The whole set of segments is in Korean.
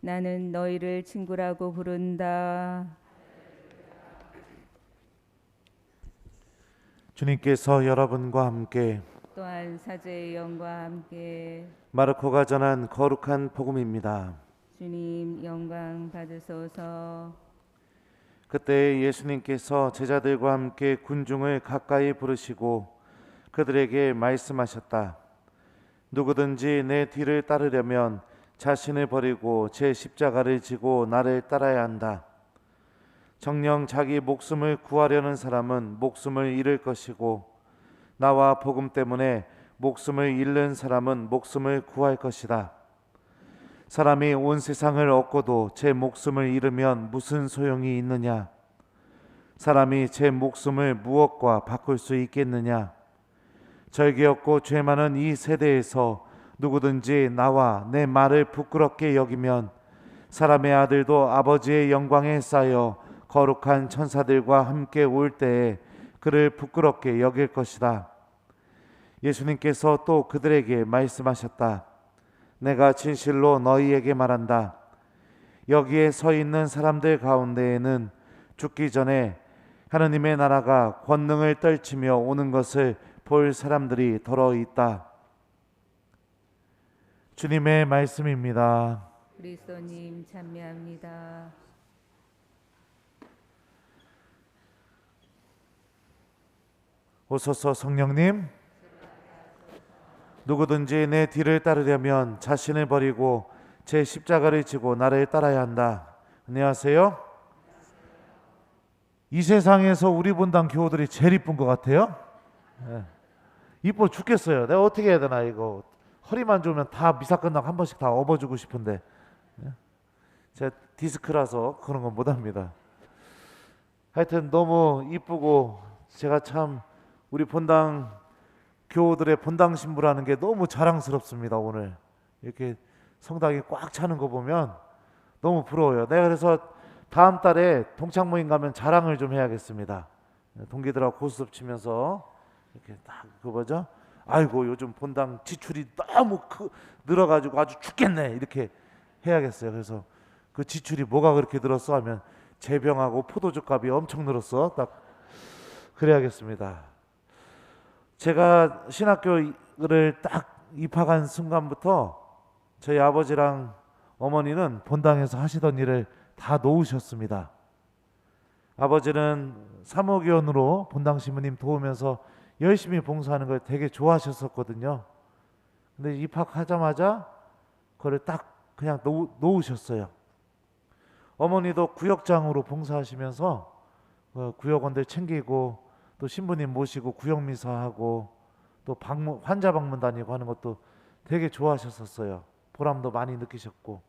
나는 너희를 친구라고 부른다. 주님께서 여러분과 함께 또한 사제의 영과 함께 마르코가 전한 거룩한 복음입니다. 주님 영광 받으소서. 그때 예수님께서 제자들과 함께 군중을 가까이 부르시고 그들에게 말씀하셨다. 누구든지 내 뒤를 따르려면 자신을 버리고 제 십자가를 지고 나를 따라야 한다. 정녕 자기 목숨을 구하려는 사람은 목숨을 잃을 것이고 나와 복음 때문에 목숨을 잃는 사람은 목숨을 구할 것이다. 사람이 온 세상을 얻고도 제 목숨을 잃으면 무슨 소용이 있느냐? 사람이 제 목숨을 무엇과 바꿀 수 있겠느냐? 절개 없고 죄 많은 이 세대에서 누구든지 나와 내 말을 부끄럽게 여기면 사람의 아들도 아버지의 영광에 쌓여 거룩한 천사들과 함께 올 때에 그를 부끄럽게 여길 것이다. 예수님께서 또 그들에게 말씀하셨다. 내가 진실로 너희에게 말한다. 여기에 서 있는 사람들 가운데에는 죽기 전에 하느님의 나라가 권능을 떨치며 오는 것을 볼 사람들이 더러 있다. 주님의 말씀입니다. 그리스도님 찬미합니다. 오소서 성령님, 누구든지 내 뒤를 따르려면 자신을 버리고 제 십자가를 지고 나를 따라야 한다. 안녕하세요. 이 세상에서 우리 본당 교우들이 제일 이쁜 것 같아요. 이뻐 죽겠어요. 내가 어떻게 해야 되나 이거. 허리만 좋으면 다 미사 끝나고 한 번씩 다 업어주고 싶은데 제가 디스크라서 그런 건 못합니다. 하여튼 너무 이쁘고 제가 참 우리 본당 교우들의 본당 신부라는 게 너무 자랑스럽습니다. 오늘 이렇게 성당이 꽉 차는 거 보면 너무 부러워요. 내가 그래서 다음 달에 동창 모임 가면 자랑을 좀 해야겠습니다. 동기들하고 고스톱 치면서 이렇게 딱 그 뭐죠? 아이고 요즘 본당 지출이 너무 늘어가지고 아주 죽겠네 이렇게 해야겠어요. 그래서 그 지출이 뭐가 그렇게 늘었어 하면 제병하고 포도주 값이 엄청 늘었어. 딱 그래야겠습니다. 제가 신학교를 딱 입학한 순간부터 저희 아버지랑 어머니는 본당에서 하시던 일을 다 놓으셨습니다. 아버지는 사목위원으로 본당 신부님 도우면서 열심히 봉사하는 걸 되게 좋아하셨었거든요. 근데 입학하자마자 그걸 딱 그냥 놓으셨어요. 어머니도 구역장으로 봉사하시면서 구역원들 챙기고 또 신부님 모시고 구역미사하고 또 환자 방문 다니고 하는 것도 되게 좋아하셨었어요. 보람도 많이 느끼셨고.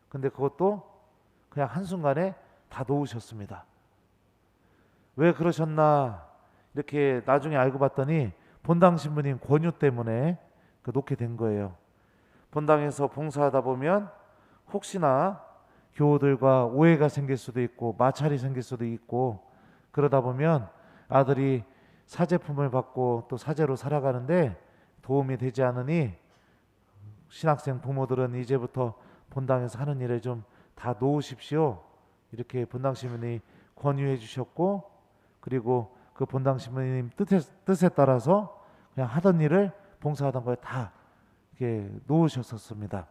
근데 그것도 그냥 한순간에 다 놓으셨습니다. 왜 그러셨나 이렇게 나중에 알고 봤더니 본당 신부님 권유 때문에 놓게 된 거예요. 본당에서 봉사하다 보면 혹시나 교우들과 오해가 생길 수도 있고 마찰이 생길 수도 있고 그러다 보면 아들이 사제품을 받고 또 사제로 살아가는데 도움이 되지 않으니 신학생 부모들은 이제부터 본당에서 하는 일에 좀 다 놓으십시오. 이렇게 본당 신부님이 권유해 주셨고 그리고 그 본당 신부님 뜻에 따라서 그냥 하던 일을 봉사하던 거에 다 이렇게 놓으셨었습니다.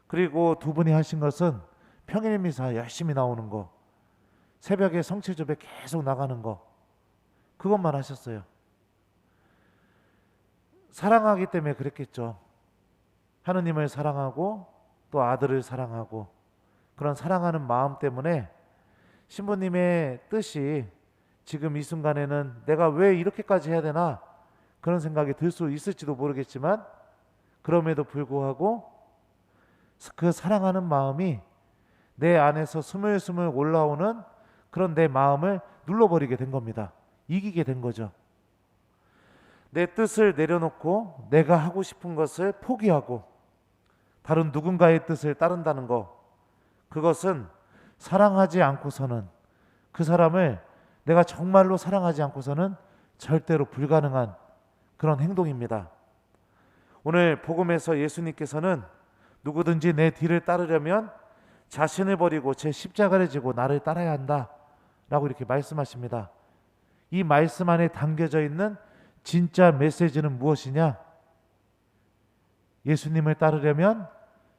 그리고 두 분이 하신 것은 평일 미사 열심히 나오는 거, 새벽에 성체조배 계속 나가는 거, 그것만 하셨어요. 사랑하기 때문에 그랬겠죠. 하느님을 사랑하고 또 아들을 사랑하고 그런 사랑하는 마음 때문에 신부님의 뜻이 지금 이 순간에는 내가 왜 이렇게까지 해야 되나 그런 생각이 들 수 있을지도 모르겠지만 그럼에도 불구하고 그 사랑하는 마음이 내 안에서 스물스물 올라오는 그런 내 마음을 눌러버리게 된 겁니다. 이기게 된 거죠. 내 뜻을 내려놓고 내가 하고 싶은 것을 포기하고 다른 누군가의 뜻을 따른다는 거, 그것은 사랑하지 않고서는 그 사람을 내가 정말로 사랑하지 않고서는 절대로 불가능한 그런 행동입니다. 오늘 복음에서 예수님께서는 누구든지 내 뒤를 따르려면 자신을 버리고 제 십자가를 지고 나를 따라야 한다 라고 이렇게 말씀하십니다. 이 말씀 안에 담겨져 있는 진짜 메시지는 무엇이냐? 예수님을 따르려면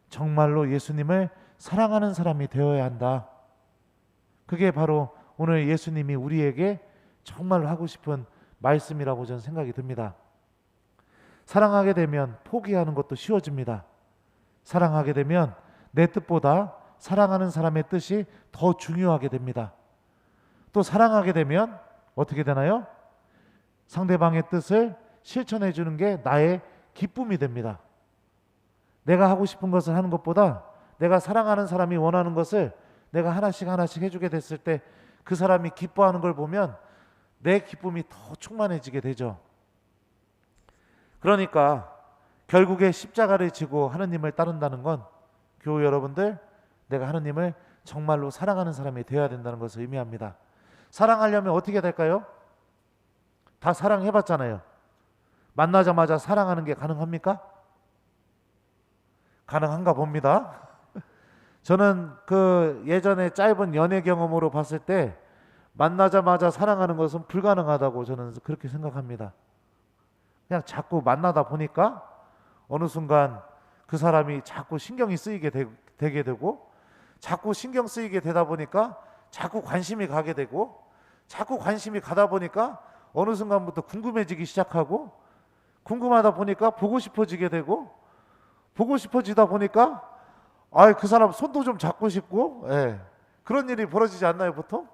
정말로 예수님을 사랑하는 사람이 되어야 한다. 그게 바로 오늘 예수님이 우리에게 정말로 하고 싶은 말씀이라고 저는 생각이 듭니다. 사랑하게 되면 포기하는 것도 쉬워집니다. 사랑하게 되면 내 뜻보다 사랑하는 사람의 뜻이 더 중요하게 됩니다. 또 사랑하게 되면 어떻게 되나요? 상대방의 뜻을 실천해 주는 게 나의 기쁨이 됩니다. 내가 하고 싶은 것을 하는 것보다 내가 사랑하는 사람이 원하는 것을 내가 하나씩 해주게 됐을 때 그 사람이 기뻐하는 걸 보면 내 기쁨이 더 충만해지게 되죠. 그러니까 결국에 십자가를 지고 하느님을 따른다는 건 교우 여러분들, 내가 하느님을 정말로 사랑하는 사람이 되어야 된다는 것을 의미합니다. 사랑하려면 어떻게 될까요? 다 사랑해봤잖아요. 만나자마자 사랑하는 게 가능합니까? 가능한가 봅니다. 저는 그 예전에 짧은 연애 경험으로 봤을 때 만나자마자 사랑하는 것은 불가능하다고 저는 그렇게 생각합니다. 그냥 자꾸 만나다 보니까 어느 순간 그 사람이 자꾸 신경이 쓰이게 되게 되고, 자꾸 신경 쓰이게 되다 보니까 자꾸 관심이 가게 되고, 자꾸 관심이 가다 보니까 어느 순간부터 궁금해지기 시작하고, 궁금하다 보니까 보고 싶어지게 되고, 보고 싶어지다 보니까 그 사람 손도 좀 잡고 싶고, 그런 일이 벌어지지 않나요 보통?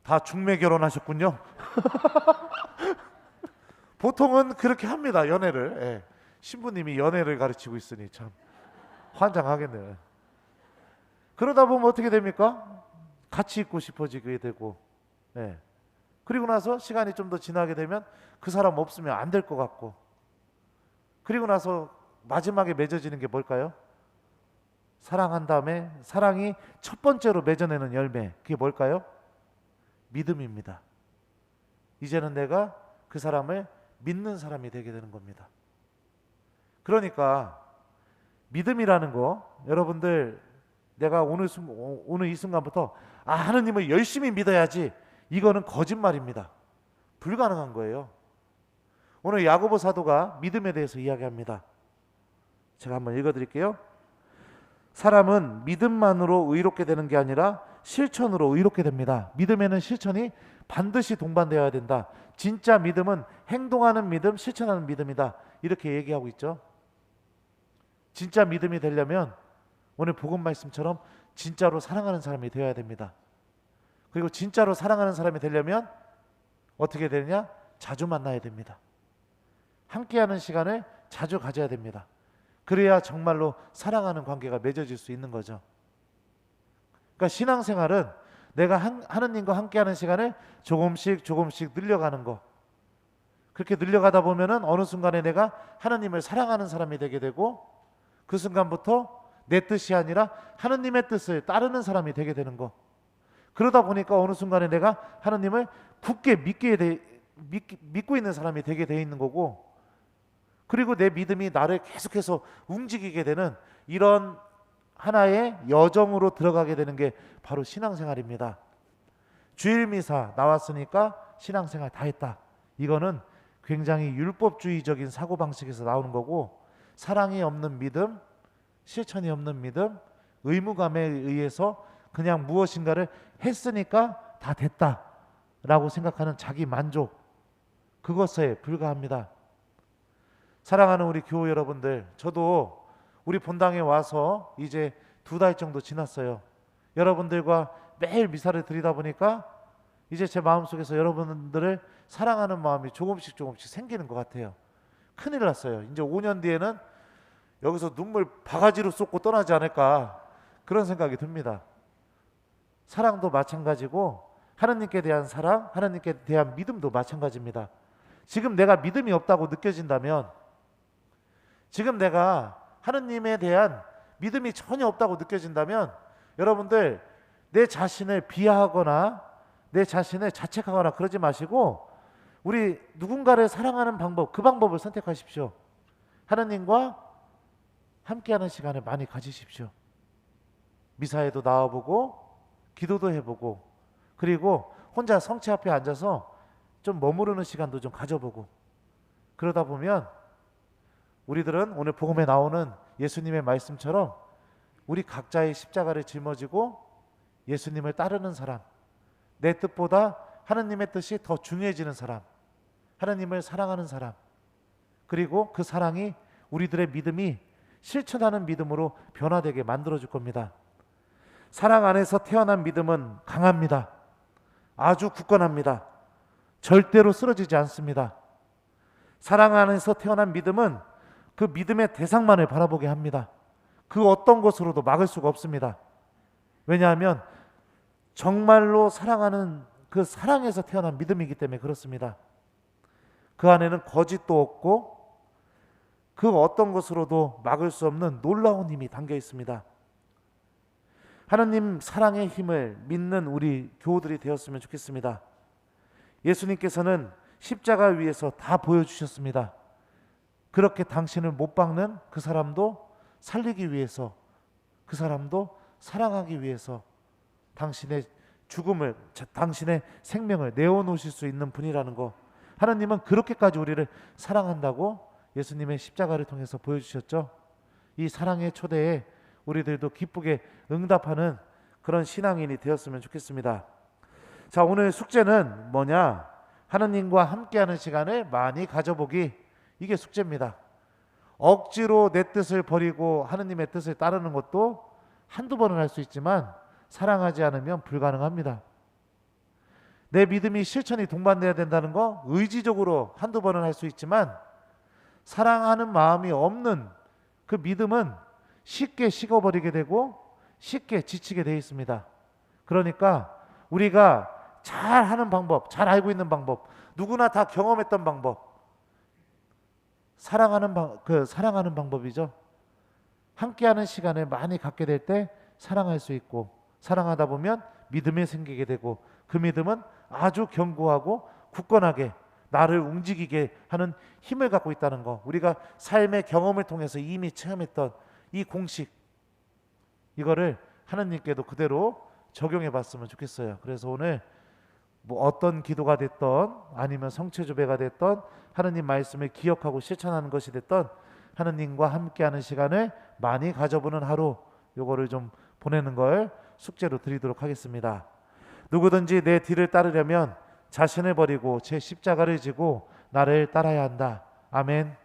다 중매 결혼하셨군요. 보통은 그렇게 합니다, 연애를. 신부님이 연애를 가르치고 있으니 참 환장하겠네요. 그러다 보면 어떻게 됩니까? 같이 있고 싶어지게 되고, 그리고 나서 시간이 좀 더 지나게 되면 그 사람 없으면 안 될 것 같고, 그리고 나서 마지막에 맺어지는 게 뭘까요? 사랑한 다음에 사랑이 첫 번째로 맺어내는 열매, 그게 뭘까요? 믿음입니다. 이제는 내가 그 사람을 믿는 사람이 되게 되는 겁니다. 그러니까 믿음이라는 거, 여러분들, 내가 오늘 이 순간부터 하느님을 열심히 믿어야지, 이거는 거짓말입니다. 불가능한 거예요. 오늘 야고보 사도가 믿음에 대해서 이야기합니다. 제가 한번 읽어드릴게요. 사람은 믿음만으로 의롭게 되는 게 아니라 실천으로 의롭게 됩니다. 믿음에는 실천이 반드시 동반되어야 된다. 진짜 믿음은 행동하는 믿음, 실천하는 믿음이다. 이렇게 얘기하고 있죠. 진짜 믿음이 되려면 오늘 복음 말씀처럼 진짜로 사랑하는 사람이 되어야 됩니다. 그리고 진짜로 사랑하는 사람이 되려면 어떻게 되느냐? 자주 만나야 됩니다. 함께하는 시간을 자주 가져야 됩니다. 그래야 정말로 사랑하는 관계가 맺어질 수 있는 거죠. 그러니까 신앙생활은 내가 하느님과 함께하는 시간을 조금씩 늘려가는 거. 그렇게 늘려가다 보면은 어느 순간에 내가 하느님을 사랑하는 사람이 되게 되고, 그 순간부터 내 뜻이 아니라 하느님의 뜻을 따르는 사람이 되게 되는 거. 그러다 보니까 어느 순간에 내가 하느님을 굳게 믿고 있는 사람이 되게 돼 있는 거고, 그리고 내 믿음이 나를 계속해서 움직이게 되는 이런 하나의 여정으로 들어가게 되는 게 바로 신앙생활입니다. 주일 미사 나왔으니까 신앙생활 다 했다. 이거는 굉장히 율법주의적인 사고방식에서 나오는 거고, 사랑이 없는 믿음, 실천이 없는 믿음, 의무감에 의해서 그냥 무엇인가를 했으니까 다 됐다라고 생각하는 자기 만족, 그것에 불과합니다. 사랑하는 우리 교우 여러분들, 저도 우리 본당에 와서 이제 2달 정도 지났어요. 여러분들과 매일 미사를 드리다 보니까 이제 제 마음속에서 여러분들을 사랑하는 마음이 조금씩 생기는 것 같아요. 큰일 났어요. 이제 5년 뒤에는 여기서 눈물 바가지로 쏟고 떠나지 않을까, 그런 생각이 듭니다. 사랑도 마찬가지고 하나님께 대한 사랑, 하나님께 대한 믿음도 마찬가지입니다. 지금 내가 믿음이 없다고 느껴진다면, 지금 내가 하느님에 대한 믿음이 전혀 없다고 느껴진다면, 여러분들 내 자신을 비하하거나 내 자신을 자책하거나 그러지 마시고 우리 누군가를 사랑하는 방법, 그 방법을 선택하십시오. 하느님과 함께하는 시간을 많이 가지십시오. 미사에도 나와보고 기도도 해보고 그리고 혼자 성체 앞에 앉아서 좀 머무르는 시간도 좀 가져보고 그러다 보면 우리들은 오늘 복음에 나오는 예수님의 말씀처럼 우리 각자의 십자가를 짊어지고 예수님을 따르는 사람, 내 뜻보다 하나님의 뜻이 더 중요해지는 사람, 하나님을 사랑하는 사람, 그리고 그 사랑이 우리들의 믿음이 실천하는 믿음으로 변화되게 만들어줄 겁니다. 사랑 안에서 태어난 믿음은 강합니다. 아주 굳건합니다. 절대로 쓰러지지 않습니다. 사랑 안에서 태어난 믿음은 그 믿음의 대상만을 바라보게 합니다. 그 어떤 것으로도 막을 수가 없습니다. 왜냐하면 정말로 사랑하는 그 사랑에서 태어난 믿음이기 때문에 그렇습니다. 그 안에는 거짓도 없고 그 어떤 것으로도 막을 수 없는 놀라운 힘이 담겨 있습니다. 하나님 사랑의 힘을 믿는 우리 교우들이 되었으면 좋겠습니다. 예수님께서는 십자가 위에서 다 보여주셨습니다. 그렇게 당신을 못 박는 그 사람도 살리기 위해서, 그 사람도 사랑하기 위해서 당신의 죽음을, 당신의 생명을 내어놓으실 수 있는 분이라는 거, 하나님은 그렇게까지 우리를 사랑한다고 예수님의 십자가를 통해서 보여주셨죠. 이 사랑의 초대에 우리들도 기쁘게 응답하는 그런 신앙인이 되었으면 좋겠습니다. 자, 오늘 숙제는 뭐냐? 하나님과 함께하는 시간을 많이 가져보기, 이게 숙제입니다. 억지로 내 뜻을 버리고 하나님의 뜻을 따르는 것도 한두 번은 할 수 있지만 사랑하지 않으면 불가능합니다. 내 믿음이 실천이 동반돼야 된다는 거 의지적으로 한두 번은 할 수 있지만 사랑하는 마음이 없는 그 믿음은 쉽게 식어버리게 되고 쉽게 지치게 되어 있습니다. 그러니까 우리가 잘 하는 방법, 잘 알고 있는 방법, 누구나 다 경험했던 방법, 사랑하는 방법이죠. 함께하는 시간을 많이 갖게 될 때 사랑할 수 있고, 사랑하다 보면 믿음이 생기게 되고, 그 믿음은 아주 견고하고 굳건하게 나를 움직이게 하는 힘을 갖고 있다는 거, 우리가 삶의 경험을 통해서 이미 체험했던 이 공식, 이거를 하나님께도 그대로 적용해 봤으면 좋겠어요. 그래서 오늘 뭐 어떤 기도가 됐던 아니면 성체조배가 됐던 하나님 말씀을 기억하고 실천하는 것이 됐던 하나님과 함께하는 시간을 많이 가져보는 하루, 요거를 좀 보내는 걸 숙제로 드리도록 하겠습니다. 누구든지 내 뒤를 따르려면 자신을 버리고 제 십자가를 지고 나를 따라야 한다. 아멘.